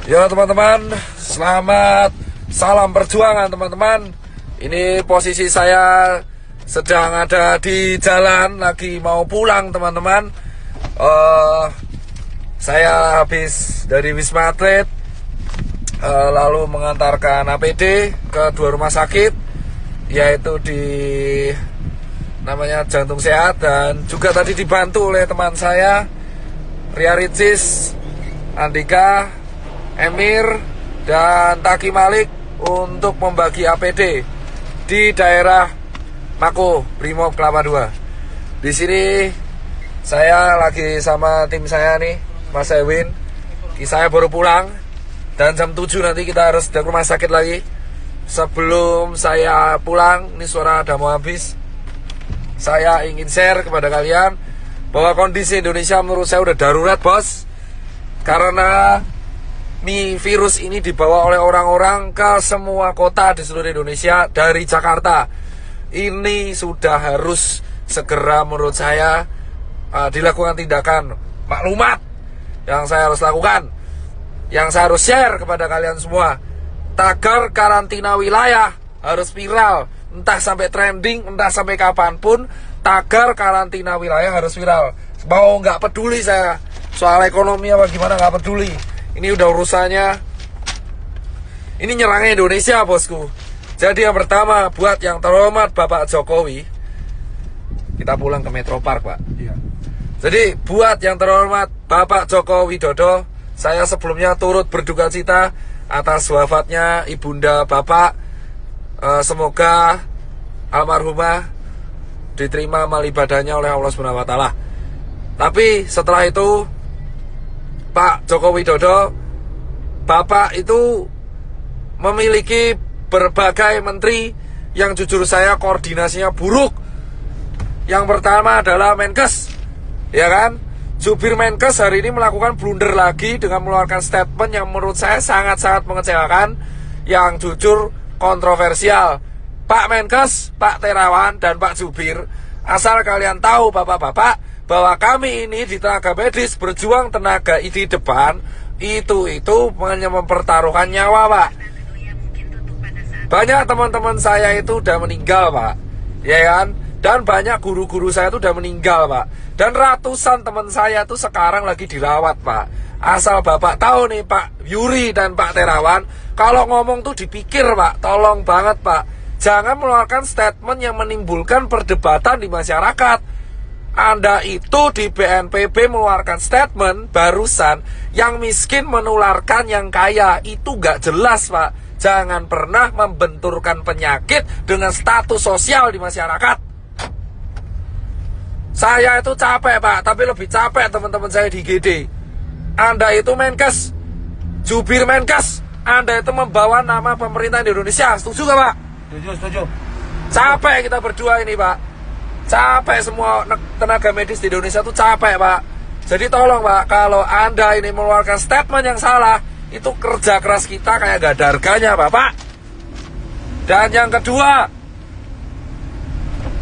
Ya teman-teman, selamat salam perjuangan teman-teman. Ini posisi saya sedang ada di jalan, lagi mau pulang teman-teman. Saya habis dari Wisma Atlet, lalu mengantarkan APD ke 2 rumah sakit, yaitu di namanya Jantung Sehat, dan juga tadi dibantu oleh teman saya Ria Ricis, Andika, Emir, dan Taki Malik untuk membagi APD di daerah Mako Brimob Kelapa II. Di sini saya lagi sama tim saya nih, Mas Ewin. Saya baru pulang dan jam 7 nanti kita harus ke rumah sakit lagi. Sebelum saya pulang, ini suara udah mau habis, saya ingin share kepada kalian bahwa kondisi Indonesia menurut saya udah darurat, bos. Karena virus ini dibawa oleh orang-orang ke semua kota di seluruh Indonesia dari Jakarta. Ini sudah harus segera menurut saya dilakukan tindakan maklumat yang saya harus lakukan, yang saya harus share kepada kalian semua. Tagar karantina wilayah harus viral, entah sampai trending, entah sampai kapanpun. Tagar karantina wilayah harus viral. Mau nggak peduli saya soal ekonomi apa gimana, nggak peduli. Ini udah urusannya, ini nyerangnya Indonesia, bosku. Jadi yang pertama, buat yang terhormat Bapak Jokowi, kita pulang ke Metro Park, Pak. Iya. Jadi buat yang terhormat Bapak Joko Widodo, saya sebelumnya turut berduka cita atas wafatnya ibunda Bapak. Semoga almarhumah diterima amal ibadahnya oleh Allah SWT. Tapi setelah itu, Pak Joko Widodo, Bapak itu memiliki berbagai menteri yang jujur saya koordinasinya buruk. Yang pertama adalah Menkes, ya kan? Jubir Menkes hari ini melakukan blunder lagi dengan mengeluarkan statement yang menurut saya sangat-sangat mengecewakan, yang jujur kontroversial. Pak Menkes, Pak Terawan, dan Pak Jubir, asal kalian tahu bapak-bapak, bahwa kami ini di tenaga medis berjuang tenaga di depan, itu hanya mempertaruhkan nyawa, Pak. Banyak teman-teman saya itu udah meninggal, Pak, ya kan? Dan banyak guru-guru saya itu udah meninggal, Pak. Dan ratusan teman saya itu sekarang lagi dirawat, Pak. Asal bapak tahu nih, Pak Yuri dan Pak Terawan, kalau ngomong tuh dipikir, Pak. Tolong banget, Pak. Jangan mengeluarkan statement yang menimbulkan perdebatan di masyarakat. Anda itu di BNPB mengeluarkan statement barusan, yang miskin menularkan yang kaya. Itu gak jelas, Pak. Jangan pernah membenturkan penyakit dengan status sosial di masyarakat. Saya itu capek, Pak, tapi lebih capek teman-teman saya di GD. Anda itu Menkes, jubir Menkes, Anda itu membawa nama pemerintah di Indonesia. Setuju gak, Pak? Setuju. Capek kita berdua ini, Pak. Capek semua tenaga medis di Indonesia tuh capek, Pak. Jadi tolong, Pak, kalau Anda ini mengeluarkan statement yang salah, itu kerja keras kita kayak gak ada harganya, Bapak. Dan yang kedua,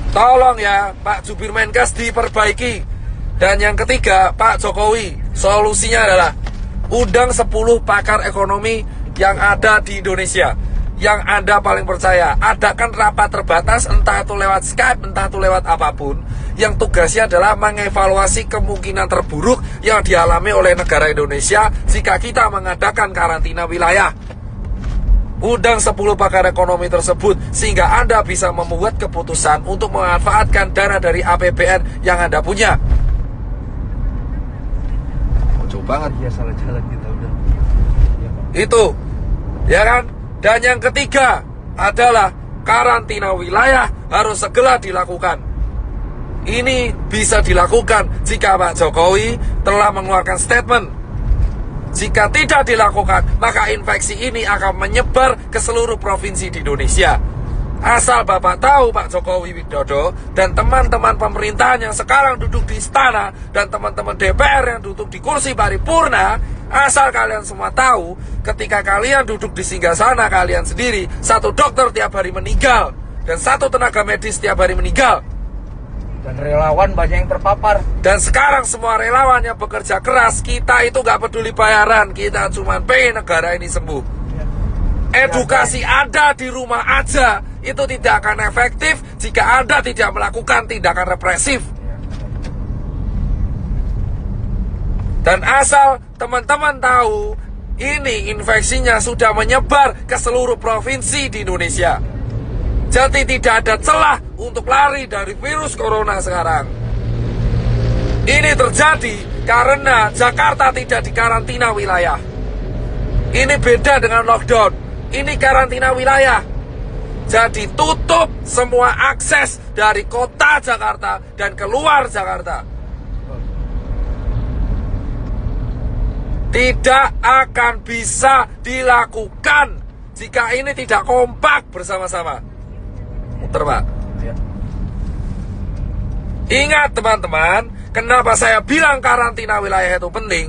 tolong ya Pak Jubir Menkes diperbaiki. Dan yang ketiga, Pak Jokowi, solusinya adalah undang 10 pakar ekonomi yang ada di Indonesia, yang Anda paling percaya. Adakan rapat terbatas, entah itu lewat Skype, entah itu lewat apapun, yang tugasnya adalah mengevaluasi kemungkinan terburuk yang dialami oleh negara Indonesia jika kita mengadakan karantina wilayah. Undang 10 pakar ekonomi tersebut, sehingga Anda bisa membuat keputusan untuk memanfaatkan dana dari APBN yang Anda punya. Kocok banget ya, salah jalan kita udah. Itu, ya kan? Dan yang ketiga adalah karantina wilayah harus segera dilakukan. Ini bisa dilakukan jika Pak Jokowi telah mengeluarkan statement. Jika tidak dilakukan, maka infeksi ini akan menyebar ke seluruh provinsi di Indonesia. Asal Bapak tahu, Pak Jokowi Widodo dan teman-teman pemerintahan yang sekarang duduk di istana, dan teman-teman DPR yang duduk di kursi paripurna, asal kalian semua tahu, ketika kalian duduk di singgasana kalian sendiri, 1 dokter tiap hari meninggal dan 1 tenaga medis tiap hari meninggal. Dan relawan banyak yang terpapar. Dan sekarang semua relawan yang bekerja keras, kita itu nggak peduli bayaran, kita cuma pengen negara ini sembuh. Edukasi Anda di rumah aja itu tidak akan efektif jika Anda tidak melakukan tindakan represif. Dan asal teman-teman tahu, ini infeksinya sudah menyebar ke seluruh provinsi di Indonesia. Jadi tidak ada celah untuk lari dari virus corona sekarang. Ini terjadi karena Jakarta tidak dikarantina wilayah. Ini beda dengan lockdown. Ini karantina wilayah. Jadi tutup semua akses dari kota Jakarta dan keluar Jakarta. Tidak akan bisa dilakukan jika ini tidak kompak bersama-sama. Muter, Pak. Ya. Ingat teman-teman, kenapa saya bilang karantina wilayah itu penting?